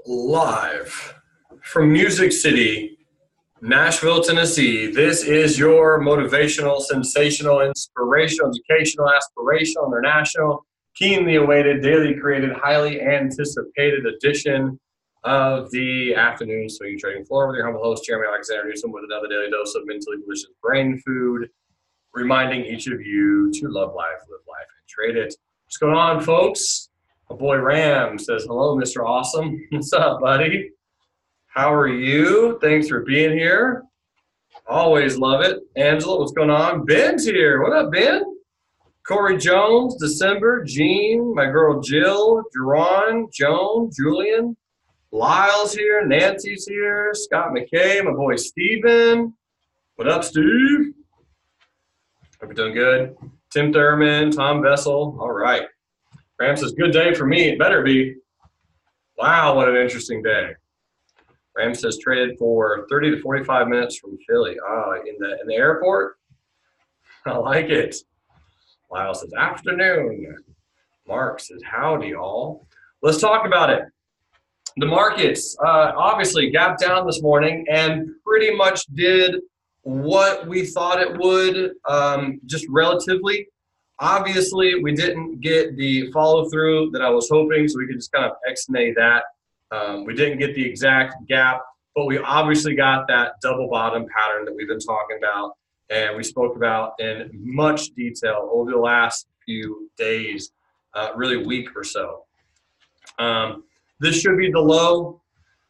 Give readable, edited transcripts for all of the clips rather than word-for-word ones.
Live from Music City, Nashville, Tennessee. This is your motivational, sensational, inspirational, educational, aspirational, international, keenly awaited, daily created, highly anticipated edition of the afternoon swing trading floor with your humble host, Jeremy Alexander Newsom, with another daily dose of mentally delicious brain food, reminding each of you to love life, live life, and trade it. What's going on, folks? My boy Ram says, hello, Mr. Awesome. What's up, buddy? How are you? Thanks for being here. Always love it. Angela, what's going on? Ben's here. What up, Ben? Corey Jones, December, Jean, my girl Jill, Jerron, Joan, Julian, Lyle's here, Nancy's here, Scott McKay, my boy Steven. What up, Steve? Hope you're doing good. Tim Thurman, Tom Vessel. All right. Ram says, good day for me. It better be. Wow, what an interesting day. Ram says traded for 30 to 45 minutes from Philly. In the airport? I like it. Lyle says, afternoon. Mark says, howdy, all. Let's talk about it. The markets obviously gapped down this morning and pretty much did what we thought it would, just relatively. Obviously, we didn't get the follow-through that I was hoping, so we could just kind of X-nay that. We didn't get the exact gap, but we obviously got that double bottom pattern that we've been talking about and we spoke about in much detail over the last few days, really week or so. This should be the low.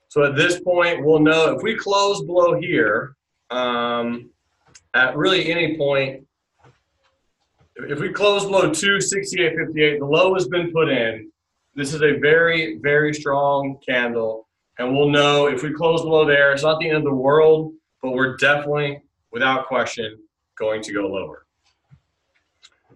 So at this point, we'll know if we close below here, at really any point, if we close below 268.58, the low has been put in. This is a very, very strong candle. And we'll know if we close below there, it's not the end of the world, but we're definitely, without question, going to go lower.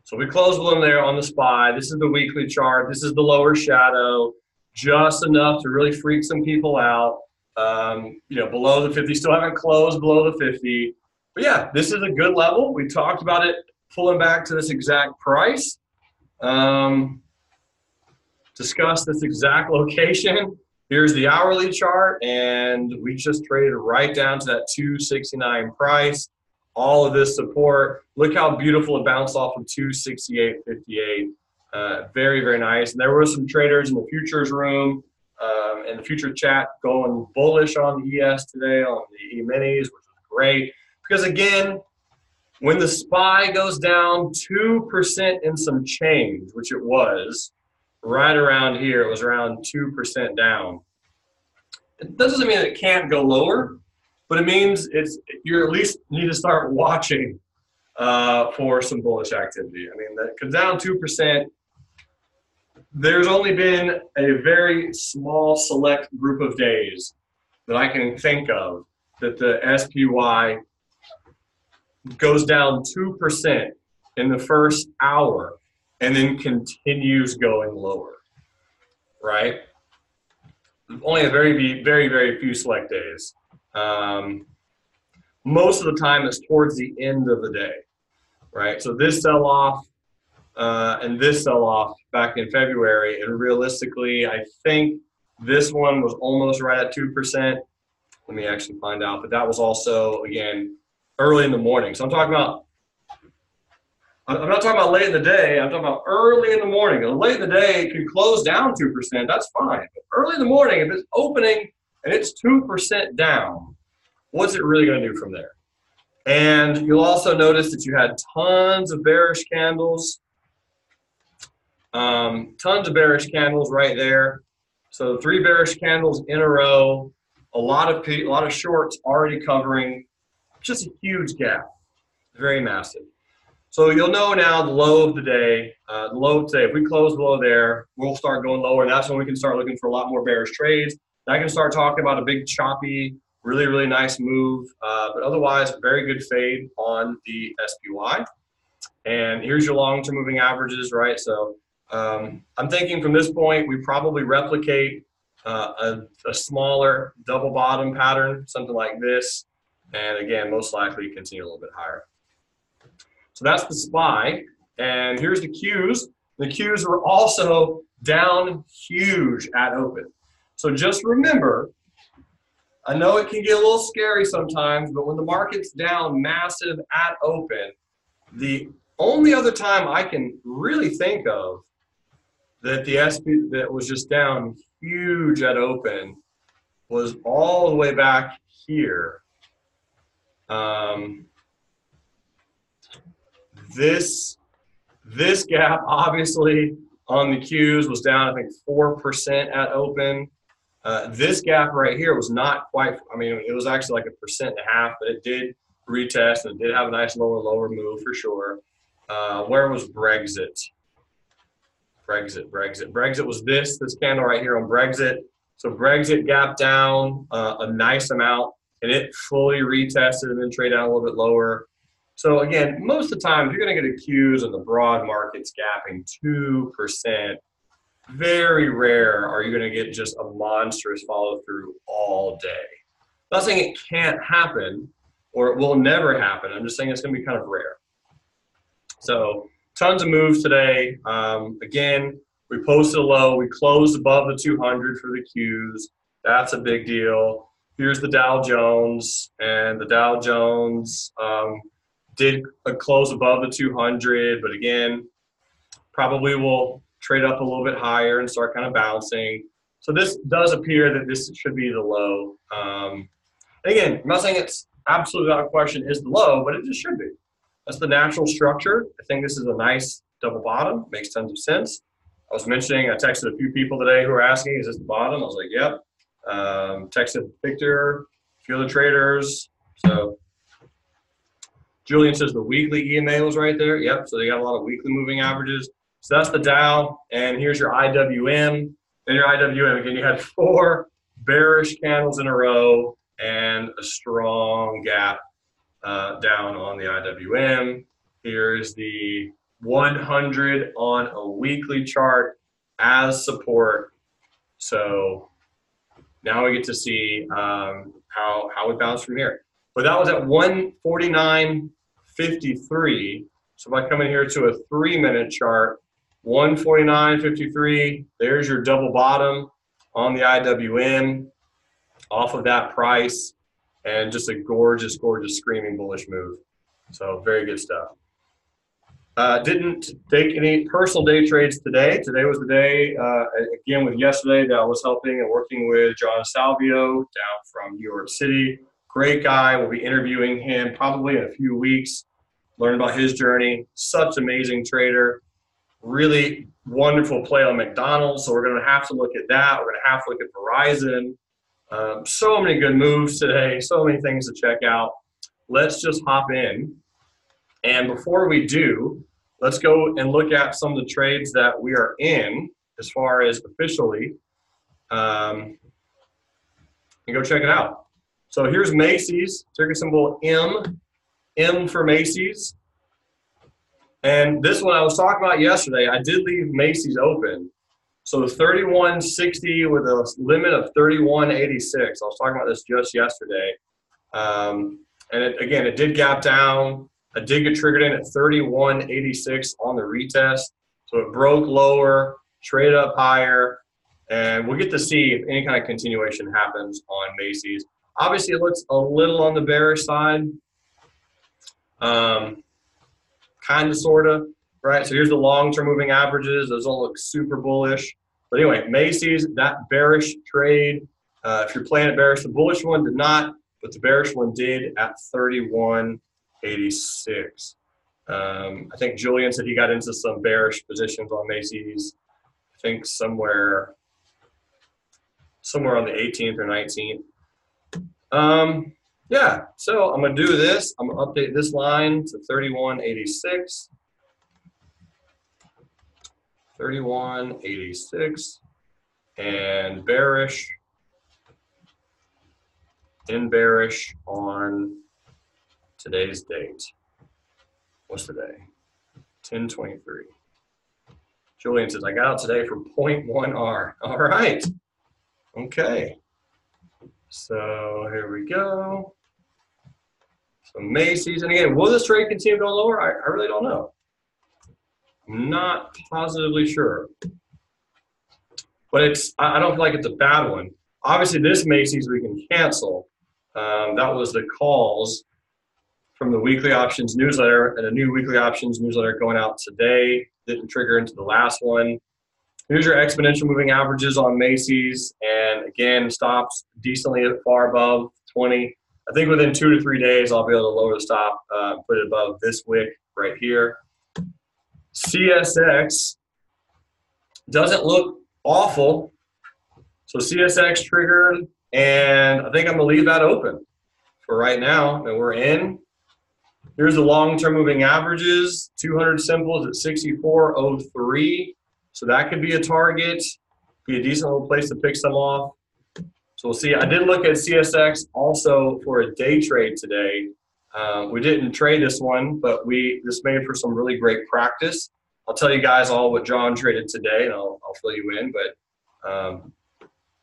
So we close below there on the SPY. This is the weekly chart. This is the lower shadow, just enough to really freak some people out. Below the 50, still haven't closed below the 50. But yeah, this is a good level. We talked about it pulling back to this exact price. Discuss this exact location. Here's the hourly chart, and we just traded right down to that 269 price. All of this support. Look how beautiful it bounced off of 268.58. Very, very nice. And there were some traders in the futures room and the future chat going bullish on the ES today, on the E-minis, which was great. Because again, when the SPY goes down 2% and some change, which it was, right around here, it was around 2% down. It doesn't mean it can't go lower, but it means you at least need to start watching for some bullish activity. I mean, that comes down 2%. There's only been a very small select group of days that I can think of that the SPY goes down 2% in the first hour and then continues going lower, right? Only a very, very, very few select days. Most of the time it's towards the end of the day, right? So this sell-off and this sell-off back in February, and realistically, I think this one was almost right at 2%. Let me actually find out, but that was also, again, early in the morning. So I'm not talking about late in the day. I'm talking about early in the morning. And late in the day, it can close down 2%. That's fine. But early in the morning, if it's opening and it's 2% down, what's it really going to do from there? And you'll also notice that you had tons of bearish candles. Tons of bearish candles right there. So 3 bearish candles in a row. A lot of shorts already covering. Just a huge gap. Very massive. So you'll know now the low of the day, if we close below there, we'll start going lower, and that's when we can start looking for a lot more bearish trades. And I can start talking about a big choppy, really, really nice move, but otherwise, very good fade on the SPY. And here's your long-term moving averages, right? So I'm thinking from this point, we probably replicate a smaller double bottom pattern, something like this. And again, most likely continue a little bit higher. So that's the SPY. And here's the Qs. The Qs were also down huge at open. So just remember, I know it can get a little scary sometimes, but when the market's down massive at open, the only other time I can really think of that the SP that was just down huge at open was all the way back here. This gap obviously on the Qs was down, I think 4% at open. This gap right here was not quite, I mean, it was actually like 1.5%, but it did retest and it did have a nice lower move for sure. Where was Brexit? Brexit was this candle right here on Brexit. So Brexit gapped down a nice amount and it fully retested and then traded down a little bit lower. So again, most of the time, if you're going to get accused and the broad market's gapping 2%, very rare are you going to get just a monstrous follow through all day. I'm not saying it can't happen or it will never happen. I'm just saying it's going to be kind of rare. So tons of moves today. Again, we posted a low. We closed above the 200 for the Qs. That's a big deal. Here's the Dow Jones, and the Dow Jones did close above the 200, but again, probably will trade up a little bit higher and start kind of bouncing. So this does appear that this should be the low. And again, I'm not saying it's absolutely without question is the low, but it just should be. That's the natural structure. I think this is a nice double bottom. Makes tons of sense. I was mentioning, I texted a few people today who were asking, is this the bottom? I was like, yep. Texted Victor, a few other traders. So Julian says the weekly EMA was right there. Yep, so they got a lot of weekly moving averages. So that's the Dow, and here's your IWM. Then your IWM, again, you had 4 bearish candles in a row and a strong gap down on the IWM. Here's the 100 on a weekly chart as support. So now we get to see how we bounce from here. But that was at 149.53. So if I come in here to a 3-minute chart, 149.53, there's your double bottom on the IWM off of that price, and just a gorgeous, gorgeous screaming bullish move. So very good stuff. Didn't take any personal day trades today. Today was the day, again, with yesterday that I was helping and working with John Salvio down from New York City. Great guy. We'll be interviewing him probably in a few weeks, learn about his journey. Such amazing trader. Really wonderful play on McDonald's. So we're going to have to look at that. We're going to have to look at Verizon. So many good moves today. So many things to check out. Let's just hop in. And before we do, let's go and look at some of the trades that we are in as far as officially, and go check it out. So here's Macy's, ticker symbol M for Macy's. And this one I was talking about yesterday, I did leave Macy's open. So 31.60 with a limit of 31.86. I was talking about this just yesterday. And again, it did gap down. I did get triggered in at 31.86 on the retest. So it broke lower, traded up higher, and we'll get to see if any kind of continuation happens on Macy's. Obviously, it looks a little on the bearish side, kind of, sort of, right? So here's the long-term moving averages. Those all look super bullish. But anyway, Macy's, that bearish trade, if you're playing it bearish, the bullish one did not, but the bearish one did at 31.86. I think Julian said he got into some bearish positions on Macy's, I think somewhere on the 18th or 19th. Yeah, so I'm going to do this. I'm going to update this line to 31.86. 31.86 and bearish, bearish on today's date. What's today? 10/23. Julian says, I got out today for 0.1R. All right. Okay. So here we go. So Macy's, and again, will this trade continue going lower? I really don't know. I'm not positively sure. but I don't feel like it's a bad one. Obviously, this Macy's we can cancel. That was the calls from the weekly options newsletter, and a new weekly options newsletter going out today. Didn't trigger into the last one. Here's your exponential moving averages on Macy's, and again, stops decently far above 20. I think within 2 to 3 days, I'll be able to lower the stop, put it above this wick right here. CSX doesn't look awful. So CSX triggered, and I think I'm gonna leave that open for right now, and we're in. Here's the long-term moving averages, 200 simples at 64.03. So that could be a target, be a decent little place to pick some off. So we'll see. I did look at CSX also for a day trade today. We didn't trade this one, but this made for some really great practice. I'll tell you guys all what John traded today, and I'll fill you in, but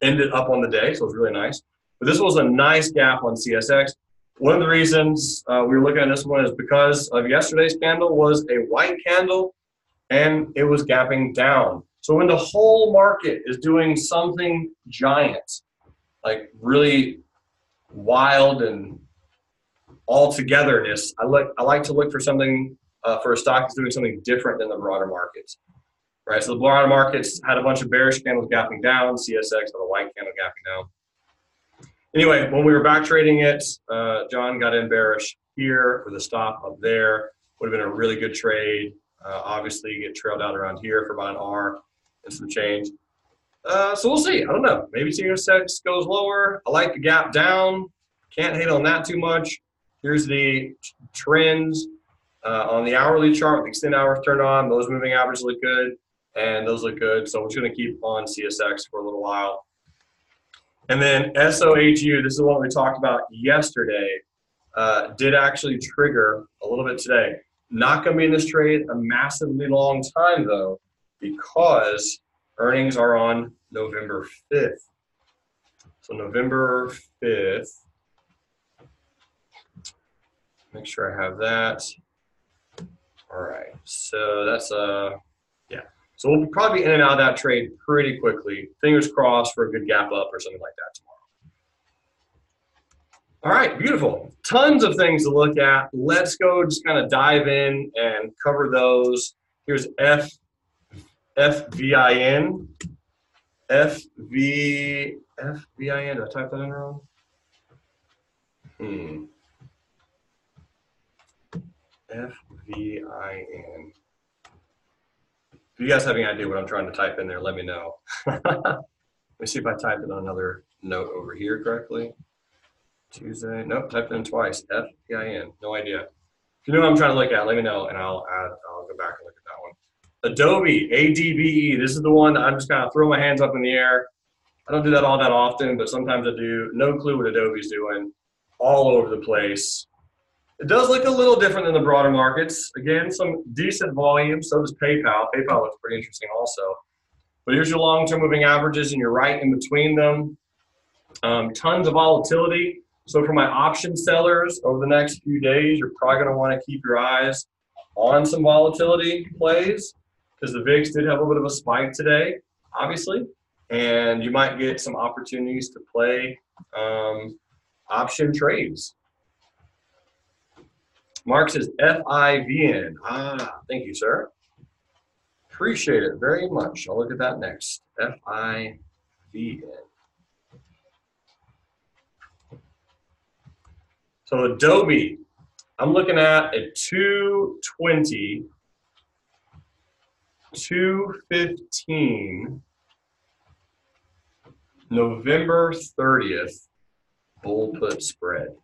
ended up on the day, so it was really nice. But this was a nice gap on CSX. One of the reasons we were looking at this one is because of yesterday's candle was a white candle, and it was gapping down. So when the whole market is doing something giant, like really wild and all-togetherness, I like to look for something, for a stock that's doing something different than the broader markets, right? So the broader markets had a bunch of bearish candles gapping down. CSX had a white candle gapping down. Anyway, when we were back trading it, John got in bearish here for the stop up there. Would have been a really good trade. Obviously, you get trailed out around here for about an R and some change. So we'll see. I don't know. Maybe CSX goes lower. I like the gap down. Can't hate on that too much. Here's the trends on the hourly chart with the extended hours turned on. Those moving averages look good, and those look good. So we're just going to keep on CSX for a little while. And then SOHU, this is the one we talked about yesterday, did actually trigger a little bit today. Not going to be in this trade a massively long time, though, because earnings are on November 5th. So November 5th, make sure I have that. All right, so that's yeah. So we'll probably be in and out of that trade pretty quickly. Fingers crossed for a good gap up or something like that tomorrow. All right, beautiful. Tons of things to look at. Let's go just kind of dive in and cover those. Here's FVIN. FVIN, did I type that in wrong? FVIN. If you guys have any idea what I'm trying to type in there, let me know. Let me see if I typed it on another note over here correctly. Tuesday, nope, typed it in twice. FVIN, no idea. If you know what I'm trying to look at, let me know, and I'll go back and look at that one. Adobe, ADBE, this is the one that I'm just kind of throw my hands up in the air. I don't do that all that often, but sometimes I do. No clue what Adobe's doing. All over the place. It does look a little different than the broader markets. Again, some decent volume. So does PayPal. PayPal looks pretty interesting also. But here's your long-term moving averages, and you're right in between them. Tons of volatility. So for my option sellers over the next few days, you're probably going to want to keep your eyes on some volatility plays because the VIX did have a little bit of a spike today, obviously. And you might get some opportunities to play option trades. Mark says FIVN. Thank you, sir. Appreciate it very much. I'll look at that next. FIVN. So Adobe, I'm looking at a 220, 215, November 30th, bull put spread.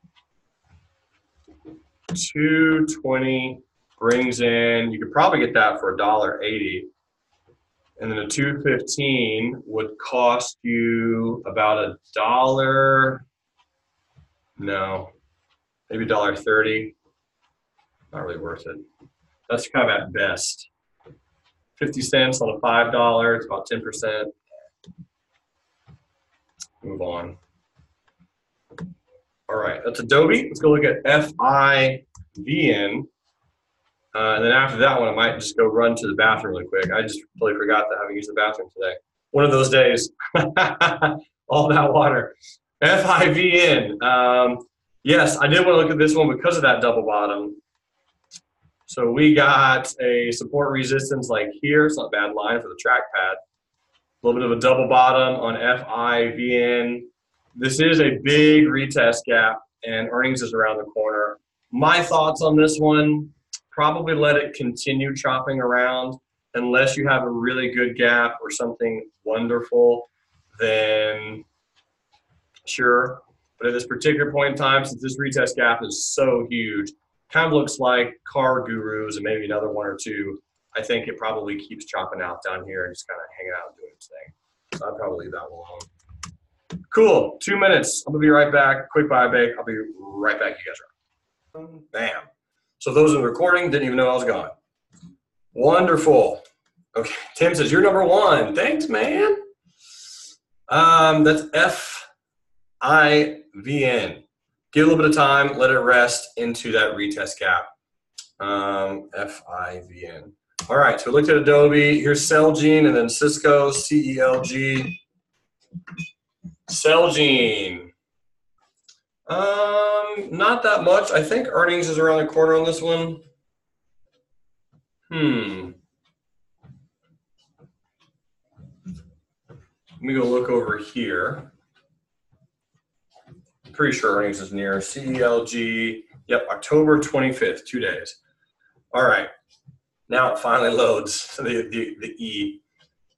220 brings in, you could probably get that for $1.80. And then a 215 would cost you about $1, no, maybe $1.30. Not really worth it. That's kind of at best. 50 cents on a $5, it's about 10%. Move on. All right, that's Adobe. Let's go look at FIVN. And then after that one, I might just go run to the bathroom really quick. I just totally forgot that I haven't used the bathroom today. one of those days. All that water. FIVN. Yes, I did want to look at this one because of that double bottom. So we got a support resistance like here. It's not a bad line for the trackpad. A little bit of a double bottom on FIVN. This is a big retest gap, and earnings is around the corner. My thoughts on this one, probably let it continue chopping around. Unless you have a really good gap or something wonderful, then sure. But at this particular point in time, since this retest gap is so huge, kind of looks like Car Gurus and maybe another one or two, I think it probably keeps chopping out down here and just kind of hanging out and doing its thing. So I'd probably leave that one alone. Cool, 2 minutes. I'm gonna be right back. Quick buy break. I'll be right back, you guys. Bam. So those in the recording didn't even know I was gone. Wonderful. Okay, Tim says, you're number one. Thanks, man. That's FIVN. Give a little bit of time, let it rest into that retest gap. FIVN. All right, so we looked at Adobe. Here's Celgene and then Cisco, CELG. Celgene. Not that much. I think earnings is around the corner on this one. Let me go look over here. Pretty sure earnings is near. CELG. Yep, October 25th, 2 days. All right. Now it finally loads the E.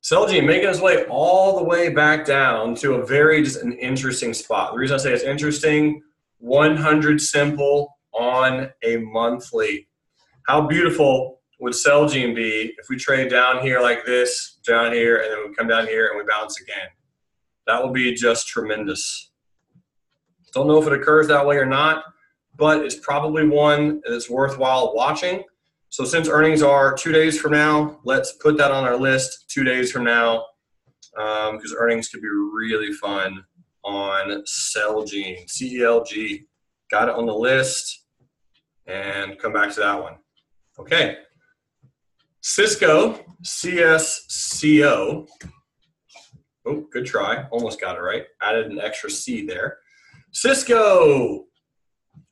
Celgene making its way all the way back down to a very just an interesting spot. The reason I say it's interesting, 100 simple on a monthly. How beautiful would Celgene be if we trade down here like this, down here, and then we come down here and we bounce again? That would be just tremendous. Don't know if it occurs that way or not, but it's probably one that's worthwhile watching. So since earnings are 2 days from now, let's put that on our list 2 days from now, because earnings could be really fun on Celgene, CELG. Got it on the list, and come back to that one. Okay. Cisco, CSCO. Oh, good try. Almost got it right. Added an extra C there. Cisco,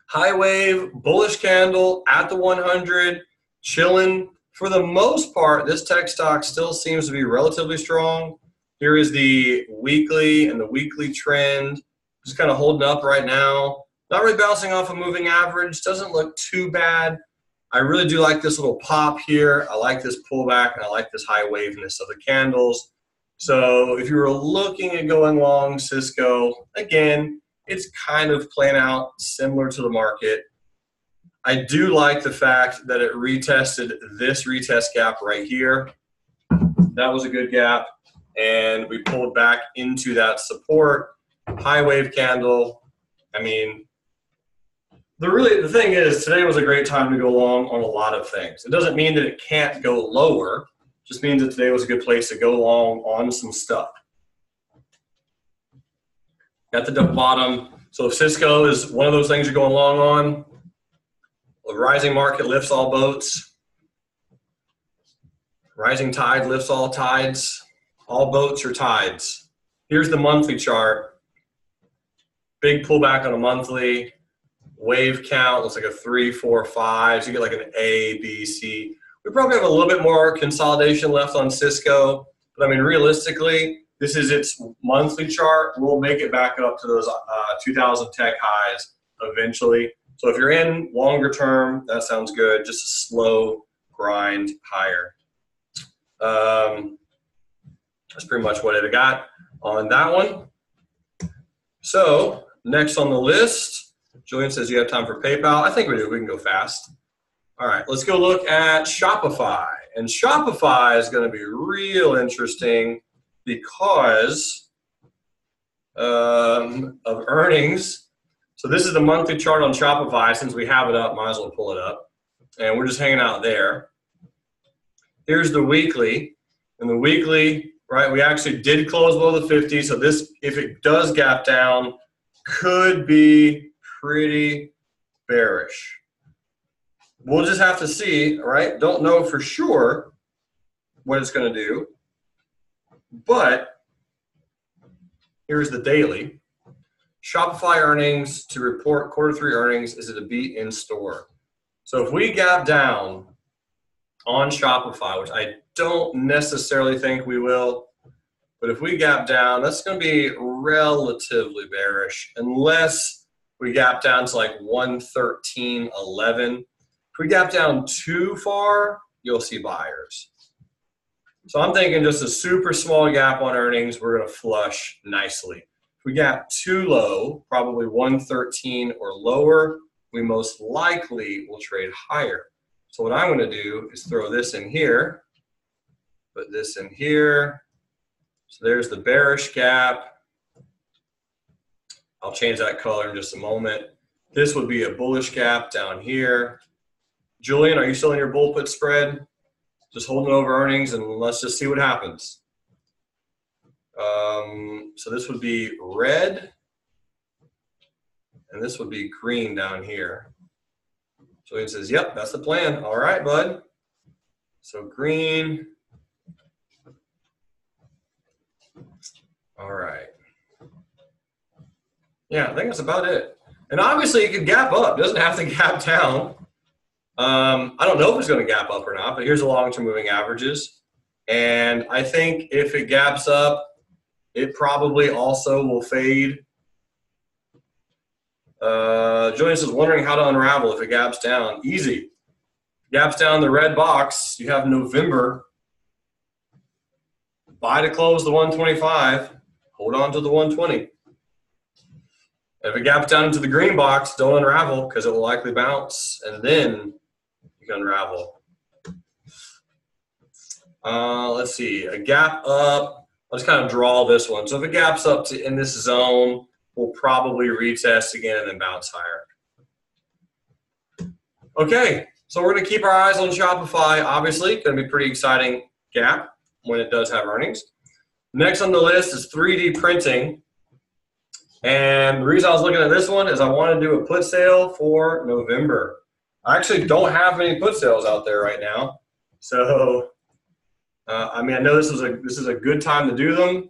high wave, bullish candle at the 100, chilling. For the most part, this tech stock still seems to be relatively strong. Here is the weekly and the weekly trend. Just kind of holding up right now. Not really bouncing off a moving average. Doesn't look too bad. I really do like this little pop here. I like this pullback, and I like this high waveness of the candles. So if you were looking at going long Cisco, again, it's kind of playing out similar to the market. I do like the fact that it retested this retest gap right here. That was a good gap, and we pulled back into that support. High wave candle. I mean, the thing is, today was a great time to go long on a lot of things. It doesn't mean that it can't go lower. It just means that today was a good place to go long on some stuff. Got the double bottom. So if Cisco is one of those things you're going long on, the rising market lifts all boats. Rising tide lifts all tides. All boats are tides. Here's the monthly chart. Big pullback on a monthly. Wave count looks like a 3, 4, 5. So you get like an A, B, C. We probably have a little bit more consolidation left on Cisco. But I mean, realistically, this is its monthly chart. We'll make it back up to those 2000 tech highs eventually. So if you're in longer term, that sounds good. Just a slow grind higher. That's pretty much what I got on that one. So next on the list, Julian says you have time for PayPal. I think we do. We can go fast. All right, let's go look at Shopify. And Shopify is going to be real interesting because of earnings. So this is the monthly chart on Shopify. Since we have it up, might as well pull it up. And we're just hanging out there. Here's the weekly. And the weekly, right, we actually did close below the 50. So this, if it does gap down, could be pretty bearish. We'll just have to see, right? Don't know for sure what it's going to do. But Here's the daily. Shopify earnings to report quarter 3 earnings. Is it a beat in store? So if we gap down on Shopify, which I don't necessarily think we will, but if we gap down, that's going to be relatively bearish unless we gap down to like 113.11. If we gap down too far, you'll see buyers. So I'm thinking just a super small gap on earnings, we're going to flush nicely. If we gap too low, probably 113 or lower, we most likely will trade higher. So what I'm going to do is throw this in here, put this in here. So there's the bearish gap. I'll change that color in just a moment. This would be a bullish gap down here. Julian, are you still in your bull put spread? Just holding over earnings, and let's just see what happens. So this would be red, and this would be green down here. Julian says, yep, that's the plan. All right, bud. So green. All right. Yeah, I think that's about it. And obviously, it could gap up. It doesn't have to gap down. I don't know if it's going to gap up or not, but here's the long-term moving averages. And I think if it gaps up, it probably also will fade. Julian says, wondering how to unravel if it gaps down. Easy. Gaps down the red box. You have November. Buy to close the 125. Hold on to the 120. If it gaps down into the green box, don't unravel because it will likely bounce, and then you can unravel. Let's see, a gap up. Let's kind of draw this one. So if it gaps up to in this zone, we'll probably retest again and then bounce higher. Okay, so we're going to keep our eyes on Shopify. Obviously, going to be pretty exciting gap when it does have earnings. Next on the list is 3D printing. And the reason I was looking at this one is I want to do a put sale for November. I actually don't have any put sales out there right now. So, I mean, I know this is a good time to do them.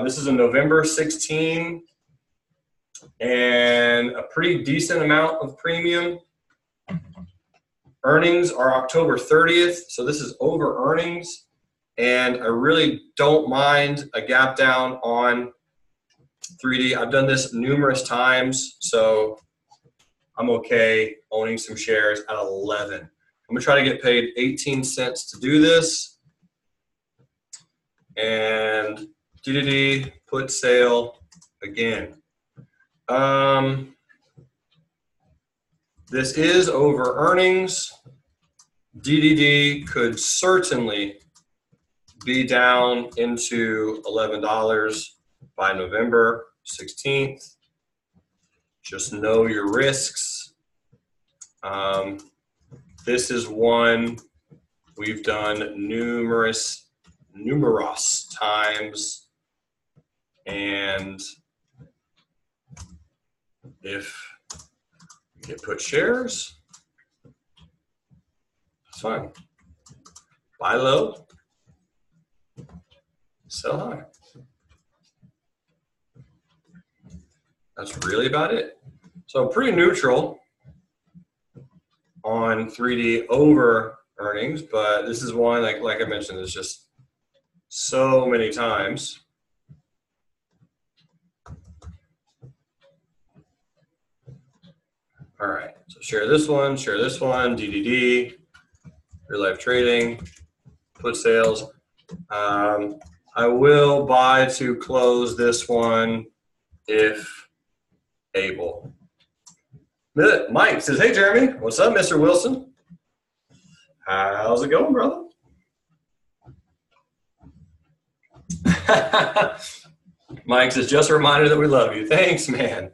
This is a November 16 and a pretty decent amount of premium. Earnings are October 30th, so this is over earnings. And I really don't mind a gap down on 3D. I've done this numerous times, so I'm okay owning some shares at 11. I'm gonna try to get paid 18 cents to do this. And DDD put sale again. This is over earnings. DDD could certainly be down into $11 by November 16th. Just know your risks. This is one we've done numerous times. And if we get put shares, it's fine. Buy low, sell high. That's really about it. So pretty neutral on 3D over earnings, but this is one, like I mentioned, it's just so many times. All right, so share this one, DDD, real life trading, put sales. I will buy to close this one if able. Mike says, hey, Jeremy. What's up, Mr. Wilson? How's it going, brother? Mike says, just a reminder that we love you. Thanks, man.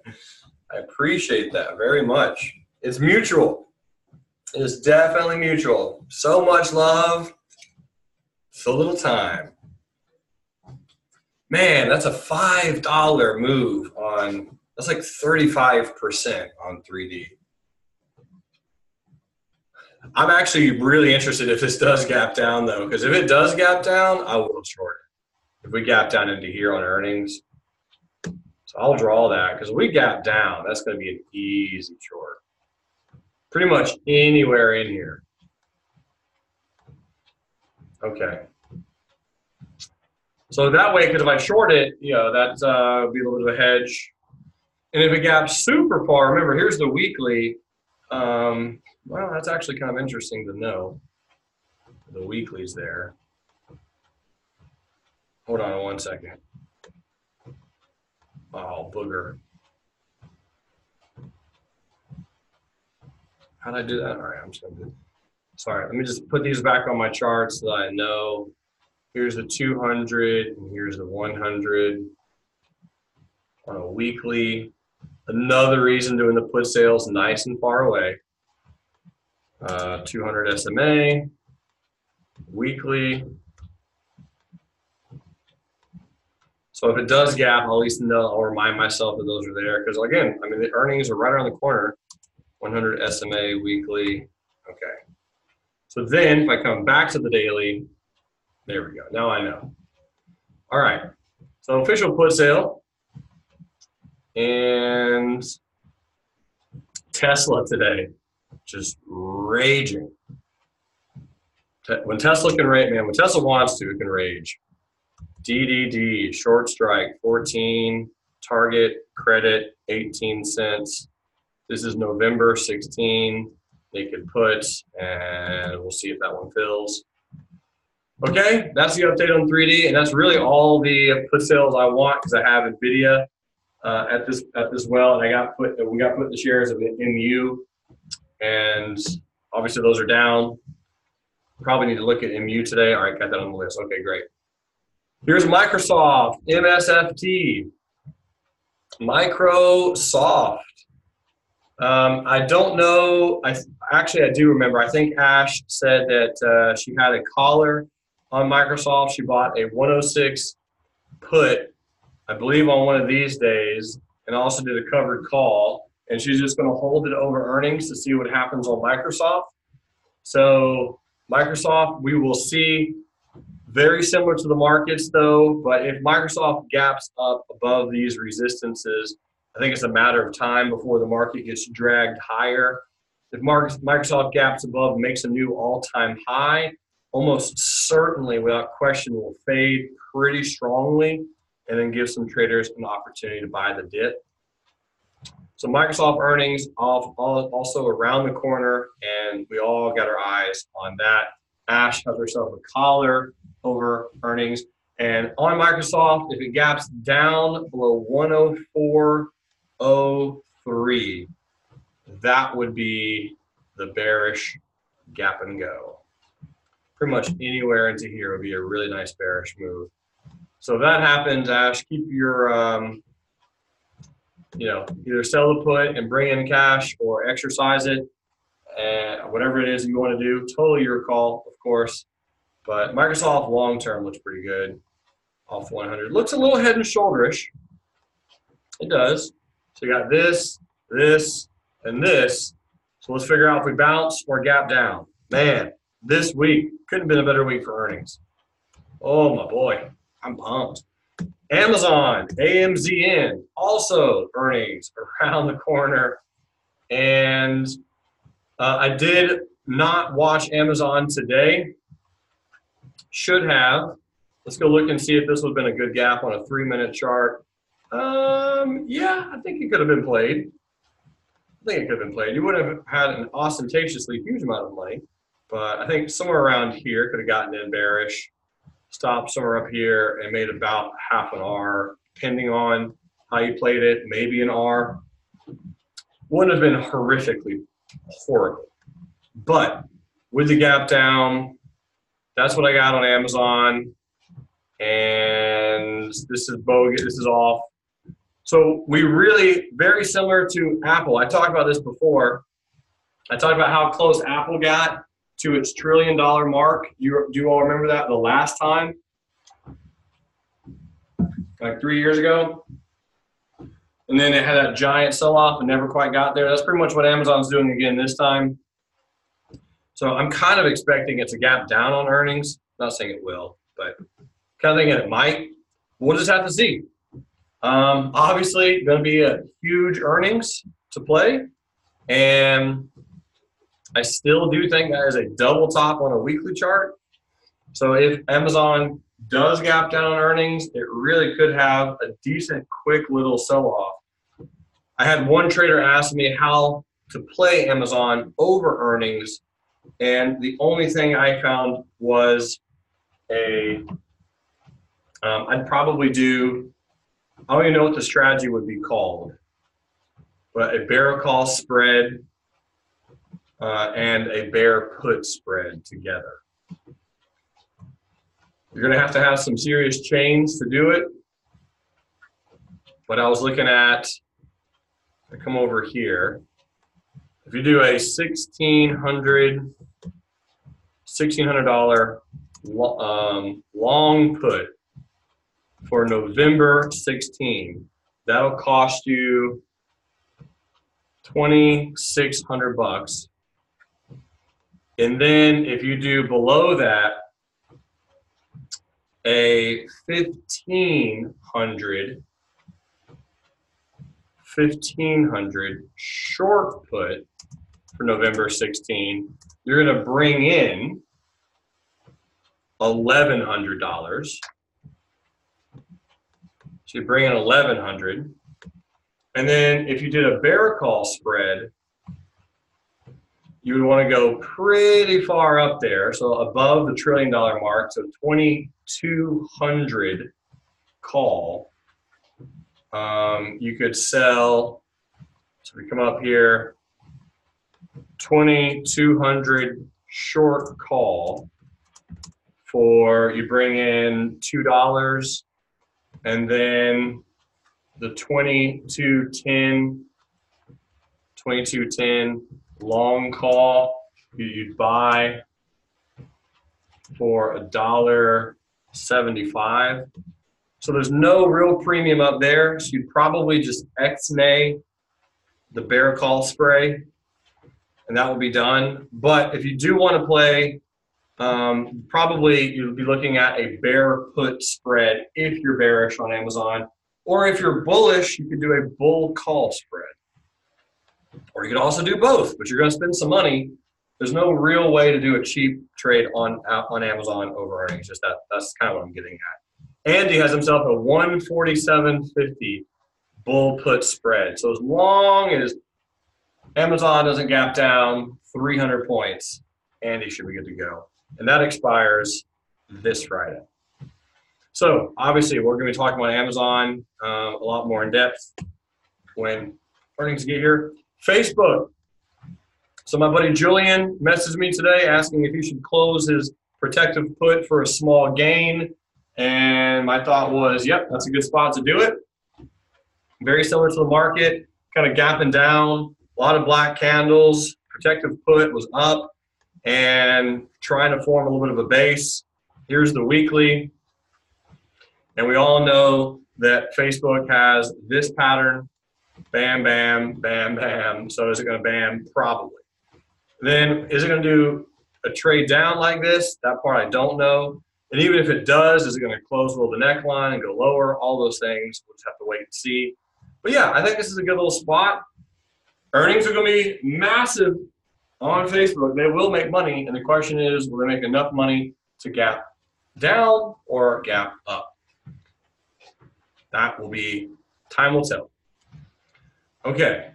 I appreciate that very much. It's mutual. It is definitely mutual. So much love, so little time. Man, that's a $5 move on, that's like 35% on 3D. I'm actually really interested if this does gap down, though, because if it does gap down, I will short it. If we gap down into here on earnings, So I'll draw that because we gap down. That's going to be an easy short. Pretty much anywhere in here. Okay. So that way, because if I short it, you know, that's be a little bit of a hedge. And if it gaps super far, remember, here's the weekly. Well, that's actually kind of interesting to know. The weekly's there. Hold on 1 second. Oh, booger. How'd I do that? All right, I'm just going to do. Sorry, let me just put these back on my chart so that I know. Here's the 200, and here's the 100 on a weekly. Another reason doing the put sales nice and far away. 200 SMA, weekly. So if it does gap, I'll at least know, I'll remind myself that those are there. Because again, I mean, the earnings are right around the corner. 100 SMA, weekly. Okay. So then if I come back to the daily, there we go. Now I know. All right. So official put sale. And Tesla today, just raging. When Tesla can rage, man, when Tesla wants to, it can rage. DDD, short strike, 14, target, credit, 18 cents. This is November 16, naked puts, and we'll see if that one fills. Okay, that's the update on 3D, and that's really all the put sales I want because I have NVIDIA at this well, and we got put the shares of MU, and obviously those are down. Probably need to look at MU today. All right, got that on the list. Okay, great. Here's Microsoft, MSFT. Microsoft. I don't know. Actually, I do remember. I think Ash said that she had a collar on Microsoft. She bought a 106 put, I believe, on one of these days, and also did a covered call. And she's just going to hold it over earnings to see what happens on Microsoft. So Microsoft, we will see. Very similar to the markets, though. But if Microsoft gaps up above these resistances, I think it's a matter of time before the market gets dragged higher. If Microsoft gaps above, makes a new all-time high, almost certainly, without question, will fade pretty strongly and then give some traders an opportunity to buy the dip. So Microsoft earnings also around the corner, and we all got our eyes on that. Ash has herself a collar over earnings. And on Microsoft, if it gaps down below 104.03, that would be the bearish gap and go. Pretty much anywhere into here would be a really nice bearish move. So if that happens, Ash, keep your, either sell the put and bring in cash or exercise it. And whatever it is you want to do, totally your call, of course. But Microsoft long-term looks pretty good. Off 100. Looks a little head and shoulderish. It does. So you got this, this, and this. So let's figure out if we bounce or gap down. Man, this week couldn't have been a better week for earnings. Oh, my boy. I'm pumped. Amazon, AMZN, also earnings around the corner. And I did not watch Amazon today. Should have. Let's go look and see if this would have been a good gap on a 3-minute chart. Yeah, I think it could have been played. You would have had an ostentatiously huge amount of money, but I think somewhere around here could have gotten in bearish, stopped somewhere up here, and made about half an R, depending on how you played it, maybe an R. Wouldn't have been horrifically horrible. But with the gap down, that's what I got on Amazon. And this is bogus, this is off. So we really, very similar to Apple. I talked about this before. I talked about how close Apple got to its $1 trillion mark. Do you all remember that the last time? Like 3 years ago? And then it had that giant sell-off and never quite got there. That's pretty much what Amazon's doing again this time. So I'm kind of expecting it to gap down on earnings. Not saying it will, but kind of thinking it might. We'll just have to see. Obviously, going to be a huge earnings to play, and I still do think that is a double top on a weekly chart. So if Amazon does gap down on earnings, it really could have a decent, quick little sell-off. I had one trader ask me how to play Amazon over earnings, and the only thing I found was I'd probably do, I don't even know what the strategy would be called, but a bear call spread and a bear put spread together. You're going to have some serious chains to do it. But I was looking at, I come over here. If you do a $1,600 long put for November 16, that'll cost you $2,600. And then if you do below that, a 1,500 short put for November 16, you're going to bring in $1,100. So you bring in $1,100. And then if you did a bear call spread, you would want to go pretty far up there, so above the $1 trillion mark, so 2,200 call. You could sell, so we come up here, 2,200 short call for, you bring in $2, and then the 2210 long call you'd buy for $1.75. So there's no real premium up there. So you'd probably just X-nay the bear call spray, and that will be done. But if you do want to play, probably you'll be looking at a bear put spread if you're bearish on Amazon. Or if you're bullish, you could do a bull call spread. Or you could also do both, but you're going to spend some money. There's no real way to do a cheap trade on Amazon over earnings. Just that's kind of what I'm getting at. Andy has himself a 147.50 bull put spread. So as long as Amazon doesn't gap down 300 points, Andy should be good to go. And that expires this Friday. So obviously we're going to be talking about Amazon a lot more in depth when earnings get here. Facebook. So my buddy Julian messaged me today asking if he should close his protective put for a small gain. And my thought was, yep, that's a good spot to do it. Very similar to the market, kind of gapping down, a lot of black candles. Protective put was up and trying to form a little bit of a base. Here's the weekly. And we all know that Facebook has this pattern, bam, bam, bam, bam. So is it going to bam? Probably. Then is it going to do a trade down like this? That part I don't know. And even if it does, is it going to close below the neckline and go lower? All those things, we'll just have to wait and see. But yeah, I think this is a good little spot. Earnings are going to be massive on Facebook. They will make money. And the question is, will they make enough money to gap down or gap up? That will be, time will tell. Okay,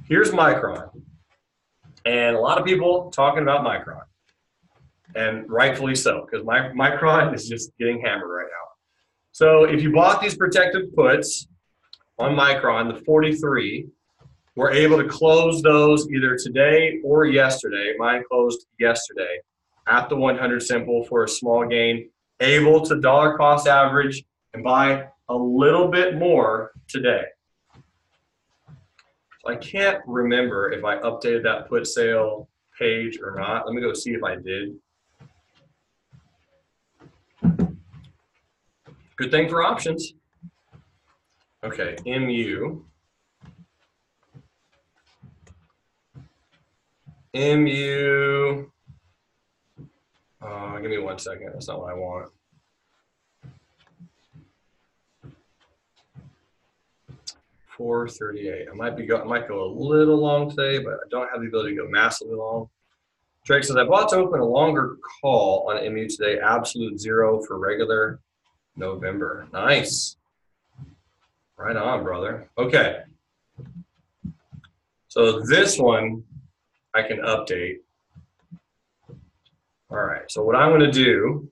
here's Micron. And a lot of people talking about Micron. And rightfully so, because Micron is just getting hammered right now. So if you bought these protective puts on Micron, the 43, we're able to close those either today or yesterday. Mine closed yesterday at the 100 simple for a small gain, able to dollar cost average and buy a little bit more today. So I can't remember if I updated that put sale page or not. Let me go see if I did. Good thing for options. Okay, MU. Give me 1 second. That's not what I want. 4:38. I might go a little long today, but I don't have the ability to go massively long. Drake says, I bought to open a longer call on MU today. Absolute zero for regular November. Nice. Right on, brother. Okay. So this one I can update. All right. So what I'm going to do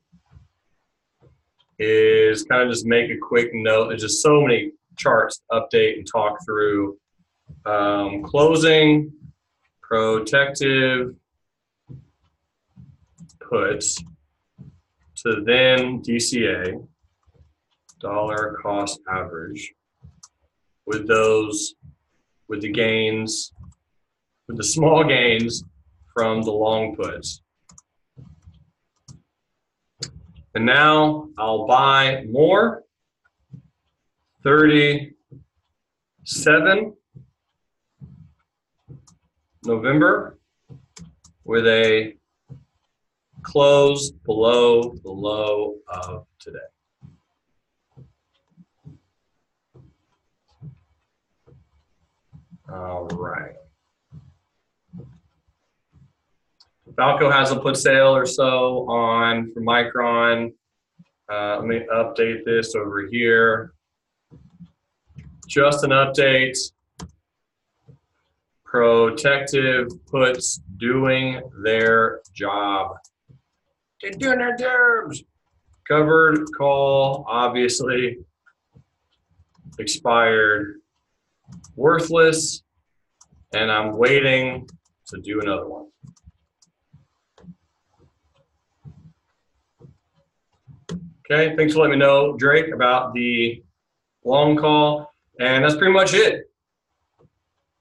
is kind of just make a quick note. There's just so many charts to update and talk through. Closing, protective, puts to then DCA, dollar cost average, with the gains, with the small gains from the long puts. And now I'll buy more, 37 November with a close below the low of today. All right. Falco has a put sale or so on for Micron. Let me update this over here. Just an update. Protective puts doing their job. They're doing their jobs. Covered call, obviously. Expired. Worthless. And I'm waiting to do another one. Okay, thanks for letting me know, Drake, about the long call. And that's pretty much it.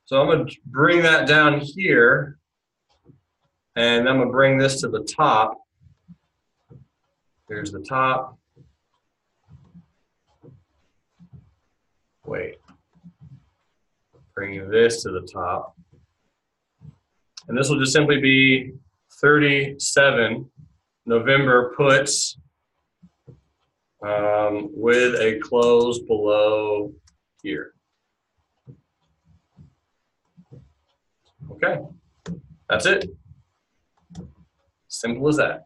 So I'm going to bring that down here. And I'm going to bring this to the top. Here's the top. Wait. Bring this to the top. And this will just simply be 37 November puts with a close below here. Okay, that's it. Simple as that.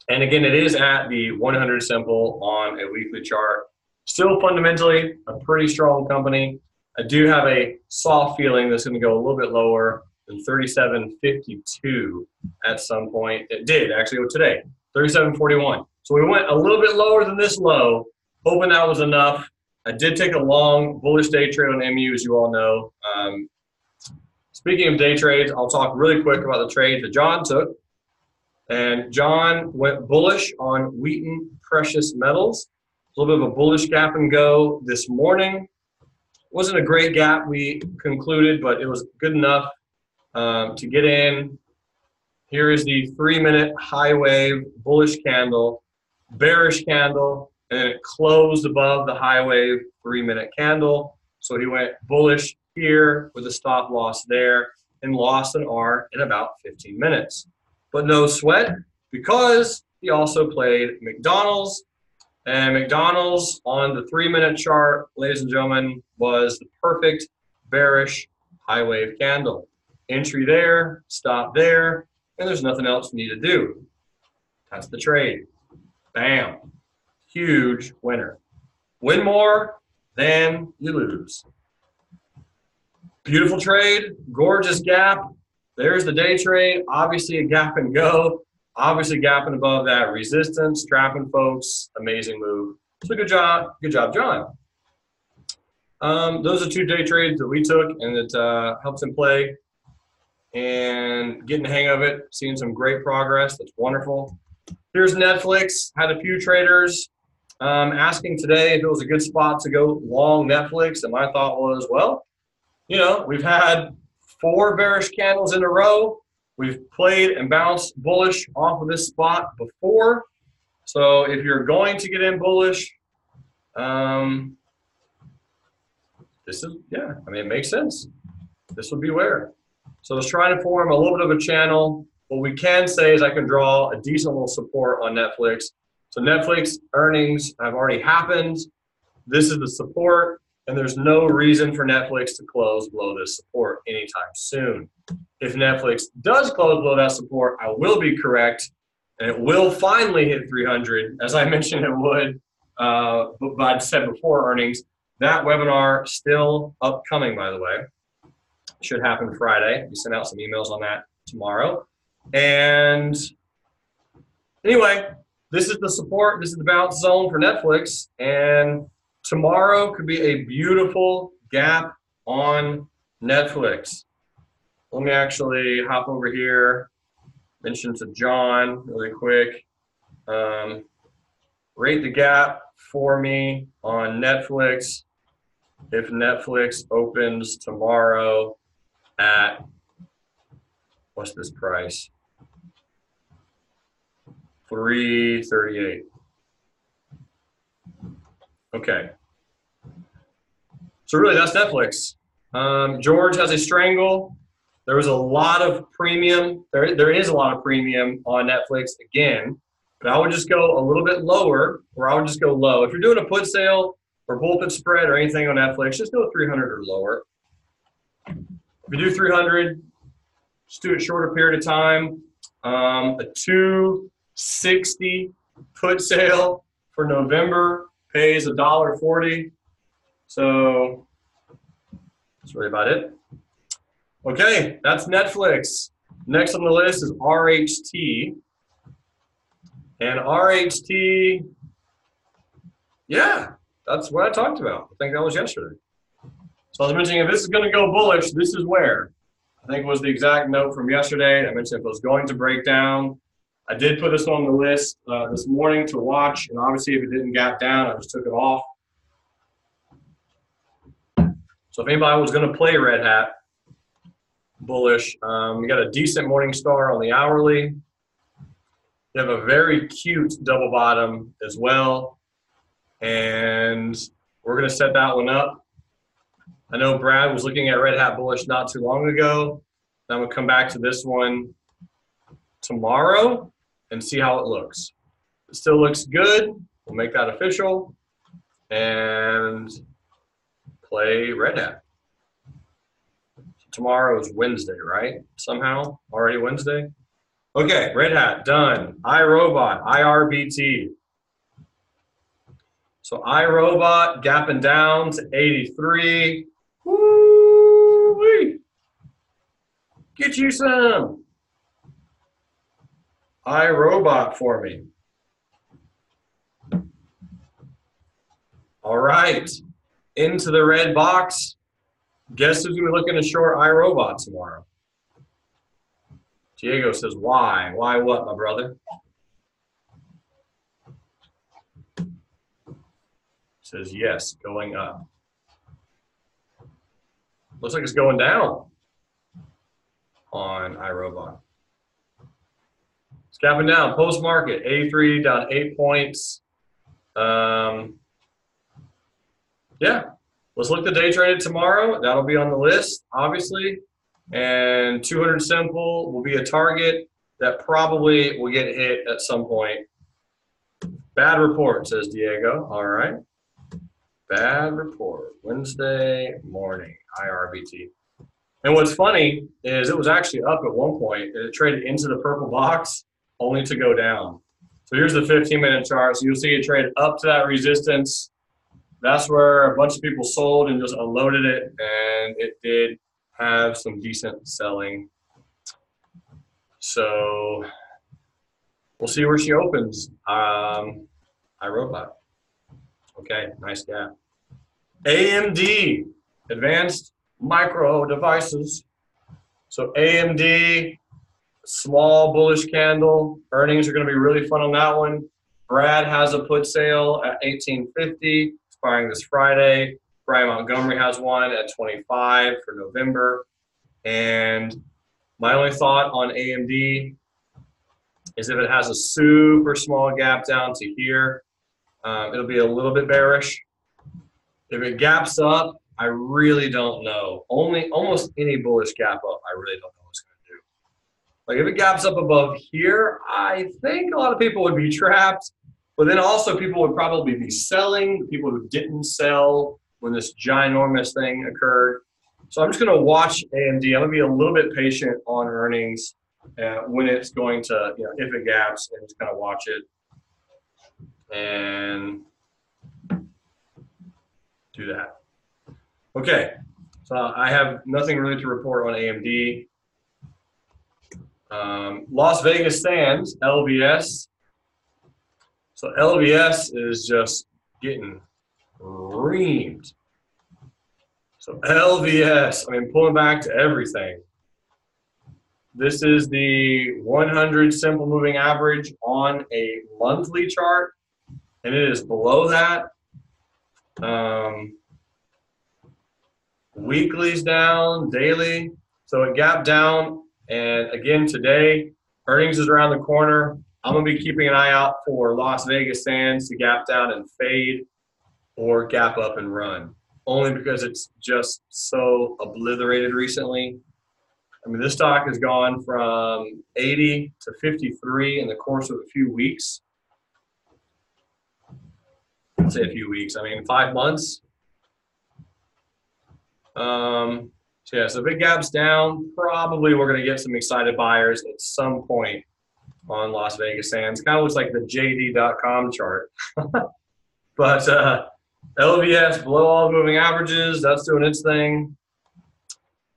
And again, it is at the 100 simple on a weekly chart. Still fundamentally a pretty strong company. I do have a soft feeling that's going to go a little bit lower than 37.52 at some point. It did actually go today, 37.41. So we went a little bit lower than this low, hoping that was enough. I did take a long bullish day trade on MU, as you all know. Speaking of day trades, I'll talk really quick about the trade that John took. And John went bullish on Wheaton Precious Metals. A little bit of a bullish gap and go this morning. Wasn't a great gap, we concluded, but it was good enough to get in. Here is the 3-minute high wave bullish candle, bearish candle, and then it closed above the high wave 3-minute candle. So he went bullish here with a stop loss there and lost an R in about 15 minutes. But no sweat, because he also played McDonald's. And McDonald's on the 3-minute chart, ladies and gentlemen, was the perfect bearish high wave candle. Entry there, stop there, and there's nothing else you need to do. That's the trade. Bam. Huge winner. Win more than you lose. Beautiful trade, gorgeous gap. There's the day trade, obviously a gap and go. Obviously gapping above that resistance, trapping folks, amazing move. So good job, John. Those are 2 day trades that we took, and it helps him play and getting the hang of it, seeing some great progress. That's wonderful. Here's Netflix. Had a few traders asking today if it was a good spot to go long Netflix, and my thought was, well, you know, we've had 4 bearish candles in a row. We've played and bounced bullish off of this spot before. So if you're going to get in bullish, this is, yeah, I mean, it makes sense. This would be where. So it's trying to form a little bit of a channel. What we can say is I can draw a decent little support on Netflix. So Netflix earnings have already happened. This is the support, and there's no reason for Netflix to close below this support anytime soon. If Netflix does close below that support, I will be correct, and it will finally hit 300, as I mentioned it would, but I said before earnings. That webinar still upcoming, by the way. Should happen Friday. We sent out some emails on that tomorrow. And anyway, this is the support. This is the bounce zone for Netflix. And tomorrow could be a beautiful gap on Netflix. Let me actually hop over here, mention to John really quick. Rate the gap for me on Netflix. If Netflix opens tomorrow at, what's this price? $338. Okay. So really, that's Netflix. George has a strangle. There was a lot of premium. There is a lot of premium on Netflix again, but I would just go a little bit lower, or I would just go low. If you're doing a put sale or bull put spread or anything on Netflix, just go 300 or lower. If you do 300, just do it shorter period of time. A 260 put sale for November pays $1.40. So that's really about it. Okay, that's Netflix. Next on the list is RHT. And RHT, yeah, that's what I talked about. I think that was yesterday. So I was mentioning if this is going to go bullish, this is where. I think it was the exact note from yesterday. I mentioned if it was going to break down. I did put this on the list this morning to watch, and obviously if it didn't gap down, I just took it off. So if anybody was going to play Red Hat, bullish. We got a decent morning star on the hourly. You have a very cute double bottom as well. And we're going to set that one up. I know Brad was looking at Red Hat bullish not too long ago. I'm going to come back to this one tomorrow and see how it looks. It still looks good. We'll make that official and play Red Hat. Tomorrow is Wednesday, right? Somehow, already Wednesday? Okay, Red Hat, done. iRobot, IRBT. So iRobot gapping down to 83. Woo-wee. Get you some. iRobot for me. All right, into the red box. Guess who's going to be looking to short iRobot tomorrow? Diego says, why? Why what, my brother? Says, yes, going up. Looks like it's going down on iRobot. It's gapping down. Post-market, 83 down 8 points. Yeah. Let's look to day trade it tomorrow. That'll be on the list, obviously. And 200 simple will be a target that probably will get hit at some point. Bad report, says Diego. All right. Bad report. Wednesday morning, IRBT. And what's funny is it was actually up at one point. It traded into the purple box only to go down. So here's the 15-minute chart. So you'll see it trade up to that resistance. That's where a bunch of people sold and just unloaded it, and it did have some decent selling. So we'll see where she opens. iRobot. Okay, nice gap. AMD, Advanced Micro Devices. So AMD, small bullish candle. Earnings are going to be really fun on that one. Brad has a put sale at 1850. Expiring this Friday. Brian Montgomery has one at 25 for November. And my only thought on AMD is if it has a super small gap down to here, it'll be a little bit bearish. If it gaps up, I really don't know. Almost any bullish gap up, I really don't know what it's going to do. Like if it gaps up above here, I think a lot of people would be trapped. But then also people would probably be selling, people who didn't sell when this ginormous thing occurred. So I'm just going to watch AMD. I'm going to be a little bit patient on earnings when it's going to, if it gaps, and just kind of watch it and do that. Okay, so I have nothing really to report on AMD. Las Vegas Sands, LVS. So LVS is just getting reamed. So LVS, pulling back to everything. This is the 100 simple moving average on a monthly chart, and it is below that. Weekly's down, daily. So it gapped down, and again today, earnings is around the corner. I'm going to be keeping an eye out for Las Vegas Sands to gap down and fade or gap up and run, only because it's just so obliterated recently. This stock has gone from 80 to 53 in the course of a few weeks. I'd say a few weeks, 5 months. So if it gaps down, probably we're going to get some excited buyers at some point on Las Vegas Sands. Kind of looks like the JD.com chart. But LVS below all moving averages, that's doing its thing.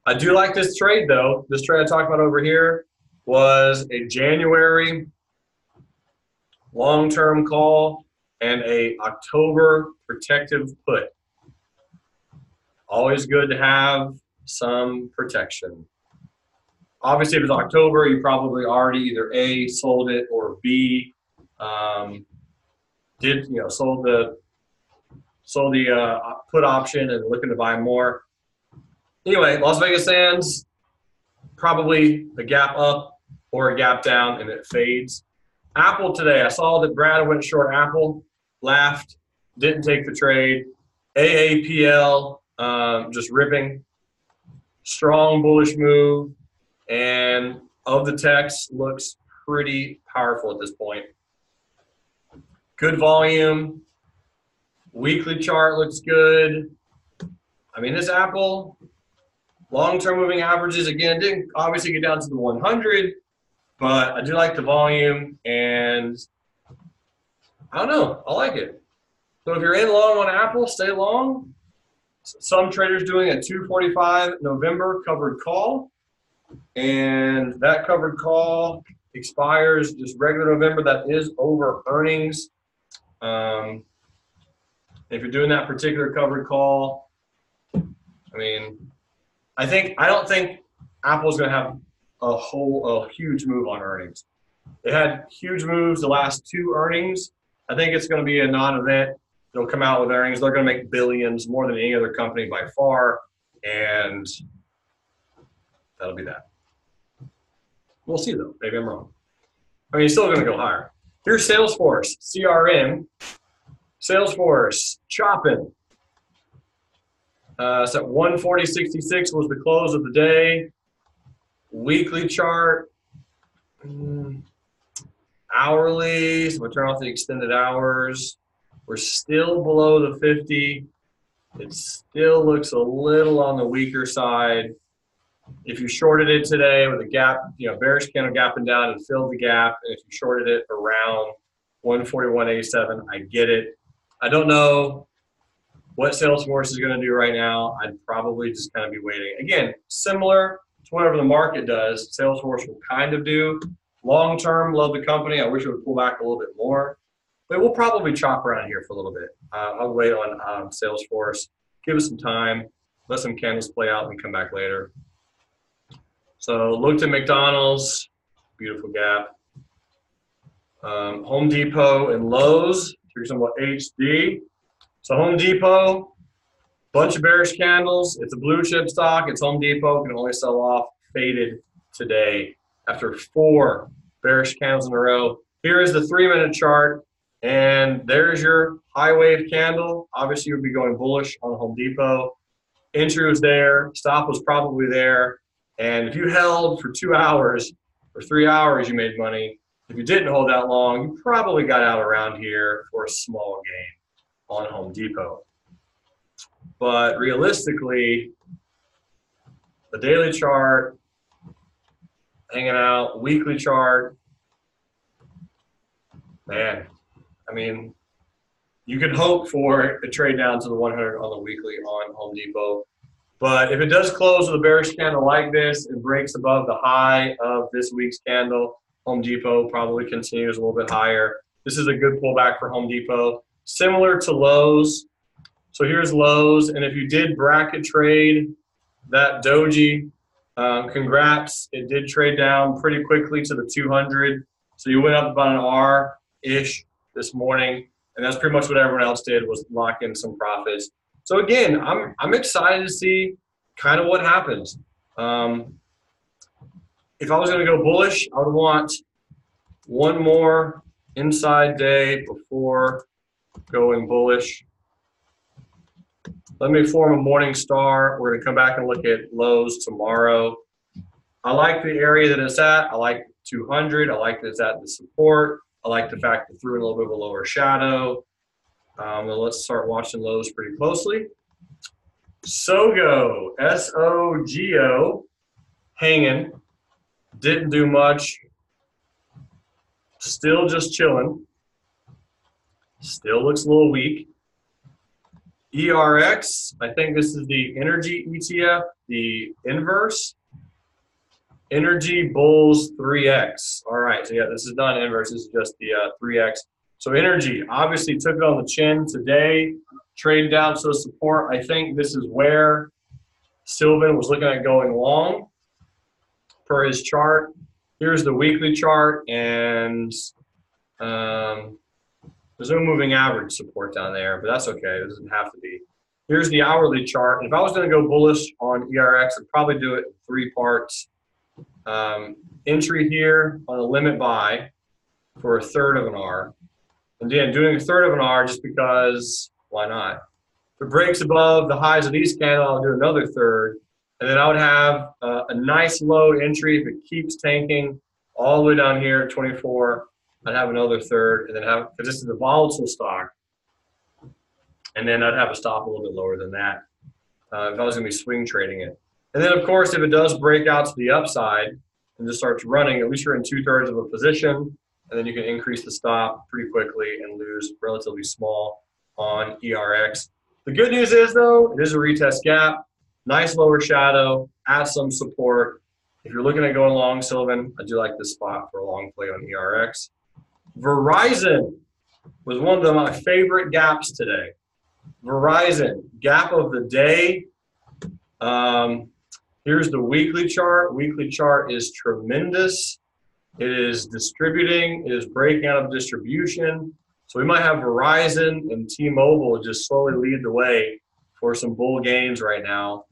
I do like this trade though. This trade I talked about over here was a January long-term call and a October protective put. Always good to have some protection. Obviously, if it's October, you probably already either A, sold it, or B, sold the put option and looking to buy more. Anyway, Las Vegas Sands, probably a gap up or a gap down, and it fades. Apple today, I saw that Brad went short Apple, laughed, didn't take the trade. AAPL, just ripping. Strong bullish move, and of the techs, looks pretty powerful at this point. Good volume. Weekly chart looks good. This Apple, long-term moving averages, again, didn't obviously get down to the 100, but I do like the volume, and I don't know, I like it. So if you're in long on Apple, stay long. Some traders doing a 245 November covered call, and that covered call expires just regular November. That is over earnings. If you're doing that particular covered call, I don't think Apple's going to have a huge move on earnings. They had huge moves the last two earnings. I think it's going to be a non-event. They'll come out with earnings. They're going to make billions, more than any other company by far, and that'll be that. We'll see, though. Maybe I'm wrong. It's still going to go higher. Here's Salesforce, CRM. Salesforce, chopping. So at 140.66 was the close of the day. Weekly chart. Hourly, so we'll turn off the extended hours. We're still below the 50. It still looks a little on the weaker side. If you shorted it today with a gap, bearish candle gapping down and filled the gap, and if you shorted it around 141.87, I get it. I don't know what Salesforce is going to do right now. I'd probably just kind of be waiting. Again, similar to whatever the market does, Salesforce will kind of do. Long term, love the company. I wish it would pull back a little bit more. But we'll probably chop around here for a little bit. I'll wait on Salesforce. Give us some time. Let some candles play out and come back later. So looked at McDonald's. Beautiful gap. Home Depot and Lowe's. Here's some HD. So Home Depot, bunch of bearish candles. It's a blue chip stock. It's Home Depot. Can only sell off. Faded today after 4 bearish candles in a row. Here is the 3-minute chart. And there's your high wave candle. Obviously, you would be going bullish on Home Depot. Entry was there. Stop was probably there. And if you held for 2 hours or 3 hours, you made money. If you didn't hold that long, you probably got out around here for a small gain on Home Depot. But realistically, the daily chart, hanging out, weekly chart, man, I mean, you could hope for a trade down to the 100 on the weekly on Home Depot. But if it does close with a bearish candle like this and breaks above the high of this week's candle, Home Depot probably continues a little bit higher. This is a good pullback for Home Depot. Similar to Lowe's. So here's Lowe's. And if you did bracket trade that doji, congrats. It did trade down pretty quickly to the 200. So you went up about an R-ish this morning. And that's pretty much what everyone else did, was lock in some profits. So again, I'm excited to see kind of what happens. If I was going to go bullish, I would want one more inside day before going bullish. Let me form a morning star. We're going to come back and look at Lowe's tomorrow. I like the area that it's at. I like 200. I like that it's at the support. I like the fact that it threw in a little bit of a lower shadow. Let's start watching Lowe's pretty closely. SOGO, S-O-G-O, hanging. Didn't do much. Still just chilling. Still looks a little weak. ERX, I think this is the energy ETF, the inverse. Energy Bulls 3X. All right, so yeah, this is not inverse. This is just the 3X. So energy obviously took it on the chin today, traded down to the support. I think this is where Sylvan was looking at going long per his chart. Here's the weekly chart, and there's no moving average support down there, but that's okay. It doesn't have to be. Here's the hourly chart. And if I was going to go bullish on ERX, I'd probably do it in 3 parts. Entry here on a limit buy for 1/3 of an R. And again, doing 1/3 of an R just because, why not? If it breaks above the highs of these candles, I'll do another 1/3. And then I would have a nice low entry if it keeps tanking all the way down here at 24. I'd have another 1/3, and then have, because this is a volatile stock, and then I'd have a stop a little bit lower than that if I was going to be swing trading it. And then, of course, if it does break out to the upside and just starts running, at least you're in 2/3 of a position, and then you can increase the stop pretty quickly and lose relatively small on ERX. The good news is, though, it is a retest gap, nice lower shadow, at some support. If you're looking at going long, Sylvan, I do like this spot for a long play on ERX. Verizon was one of my favorite gaps today. Verizon, gap of the day. Here's the weekly chart. Weekly chart is tremendous. It is distributing. It is breaking out of distribution. So we might have Verizon and T-Mobile just slowly lead the way for some bull gains right now.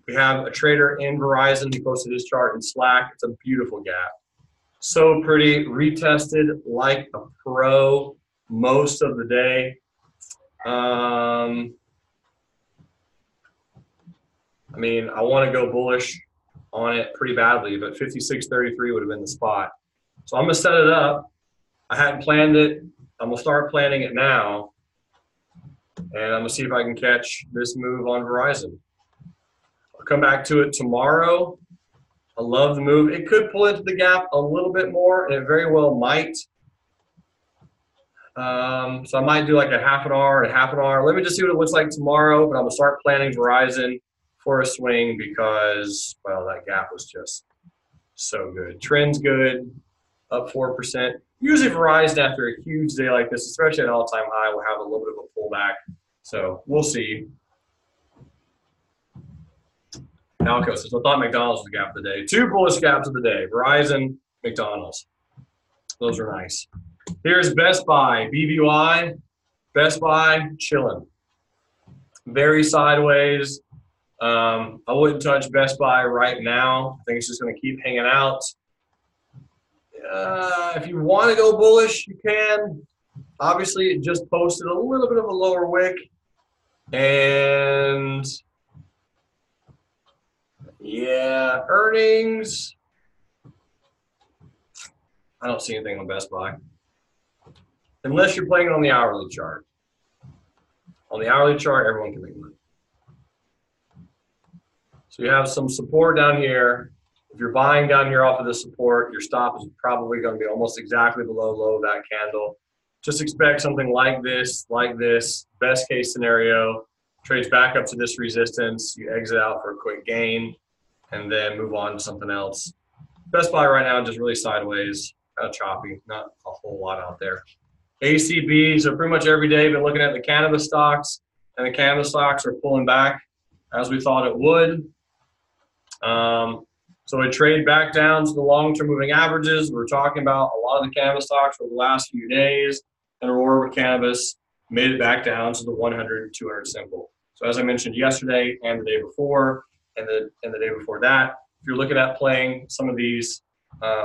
We have a trader in Verizon. He posted his chart in Slack. It's a beautiful gap. So pretty, retested like a pro most of the day. I mean, I want to go bullish on it pretty badly, but 56.33 would have been the spot. So I'm going to set it up. I hadn't planned it. I'm going to start planning it now. And I'm going to see if I can catch this move on Verizon. I'll come back to it tomorrow. I love the move. It could pull into the gap a little bit more, and it very well might. So I might do like a half an hour and a half an hour. Let me just see what it looks like tomorrow, but I'm going to start planning Verizon for a swing because, well, that gap was just so good. Trend's good, up 4%. Usually Verizon, after a huge day like this, especially at an all-time high, will have a little bit of a pullback. So we'll see. Nalco says, I thought McDonald's was the gap of the day. 2 bullish gaps of the day, Verizon, McDonald's. Those are nice. Here's Best Buy, BBY. Best Buy, chilling. Very sideways. I wouldn't touch Best Buy right now. I think it's just going to keep hanging out. If you want to go bullish, you can. Obviously, it just posted a little bit of a lower wick. And yeah, earnings. I don't see anything on Best Buy. Unless you're playing it on the hourly chart. On the hourly chart, everyone can make money. So you have some support down here. If you're buying down here off of the support, your stop is probably going to be almost exactly below low of that candle. Just expect something like this, best case scenario, trades back up to this resistance, you exit out for a quick gain, and then move on to something else. Best Buy right now just really sideways, kind of choppy, not a whole lot out there. ACB, so pretty much every day been looking at the cannabis stocks, and the cannabis stocks are pulling back as we thought it would. So we trade back down to the long-term moving averages. We're talking about a lot of the cannabis stocks over the last few days, and Aurora Cannabis made it back down to the 100 and 200 simple. So as I mentioned yesterday and the day before, and the day before that, if you're looking at playing some of these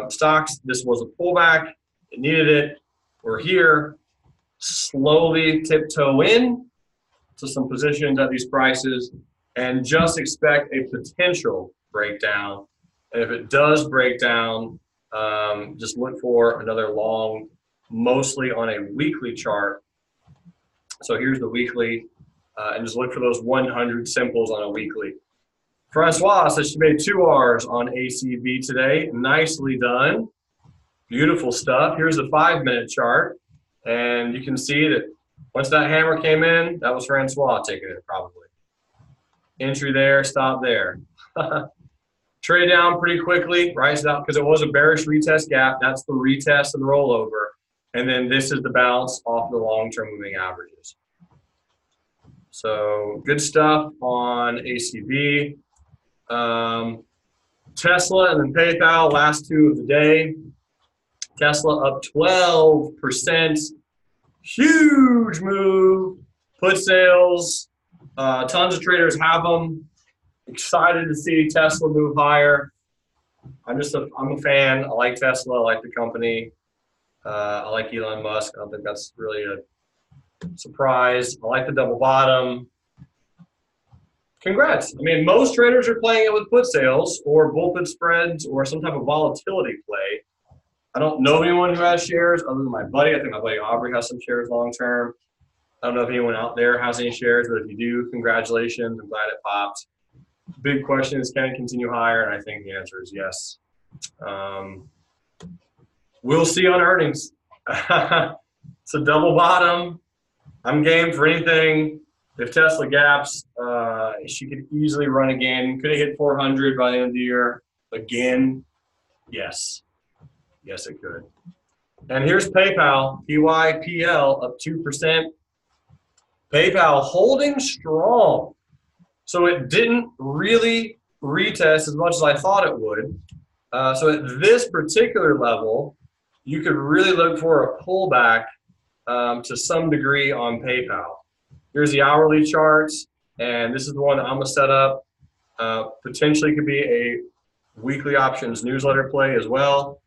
stocks, this was a pullback. It needed it. We're here, slowly tiptoe in to some positions at these prices, and just expect a potential breakdown. And if it does break down, just look for another long, mostly on a weekly chart. So here's the weekly, and just look for those 100 simples on a weekly. Francois says she made 2 R's on ACB today. Nicely done. Beautiful stuff. Here's the 5-minute chart, and you can see that once that hammer came in, that was Francois taking it probably. Entry there, stop there. Trade down pretty quickly, right? Because it was a bearish retest gap. That's the retest and rollover. And then this is the bounce off the long-term moving averages. So good stuff on ACB. Tesla and then PayPal, last 2 of the day. Tesla up 12%. Huge move. Put sales. Tons of traders have them. Excited to see Tesla move higher. I'm a fan. I like Tesla. I like the company. I like Elon Musk. I don't think that's really a surprise. I like the double bottom. Congrats. I mean, most traders are playing it with put sales or bull put spreads or some type of volatility play. I don't know anyone who has shares other than my buddy. I think my buddy Aubrey has some shares long term. I don't know if anyone out there has any shares, but if you do, congratulations. I'm glad it popped. Big question is, can it continue higher? And I think the answer is yes. We'll see on earnings. It's a double bottom. I'm game for anything. If Tesla gaps, she could easily run again. Could it hit 400 by the end of the year? Again, yes. Yes, it could. And here's PayPal, PYPL up 2%. PayPal holding strong. So it didn't really retest as much as I thought it would. So at this particular level, you could really look for a pullback to some degree on PayPal. Here's the hourly charts, and this is the one that I'm going to set up. Potentially could be a weekly options newsletter play as well.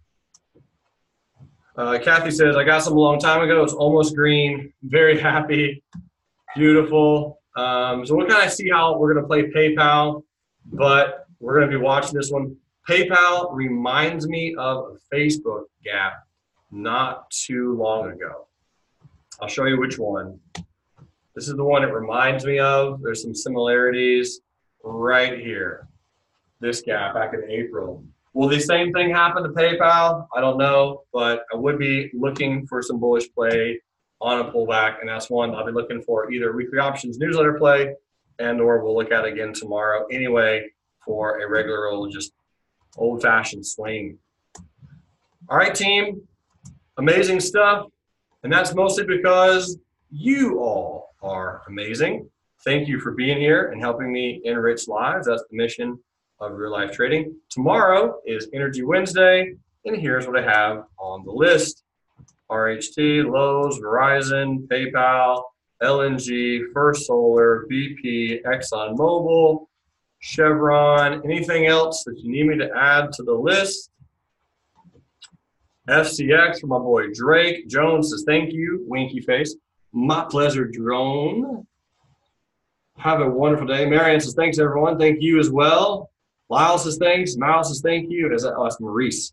Kathy says, I got some a long time ago. It's almost green. Very happy. Beautiful. So we'll kind of see how we're going to play PayPal, but we're going to be watching this one. PayPal reminds me of a Facebook gap not too long ago. I'll show you which one. This is the one it reminds me of. There's some similarities right here. This gap back in April. Will the same thing happen to PayPal? I don't know, but I would be looking for some bullish play on a pullback, and that's one I'll be looking for, either weekly options newsletter play and or we'll look at again tomorrow anyway for a regular old, just old-fashioned swing. All right, team, amazing stuff, and that's mostly because you all are amazing. Thank you for being here and helping me enrich lives. That's the mission of Real Life Trading. Tomorrow is Energy Wednesday, and here's what I have on the list. RHT, Lowe's, Verizon, PayPal, LNG, First Solar, BP, ExxonMobil, Chevron. Anything else that you need me to add to the list? FCX for my boy Drake. Jones says thank you. Winky face. My pleasure, Drone. Have a wonderful day. Marianne says thanks, everyone. Thank you as well. Lyle says thanks. Miles says thank you. That's Maurice.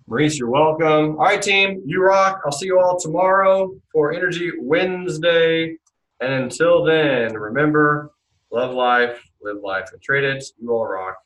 Maurice, you're welcome. All right, team, you rock. I'll see you all tomorrow for Energy Wednesday. And until then, remember, love life, live life, and trade it. You all rock.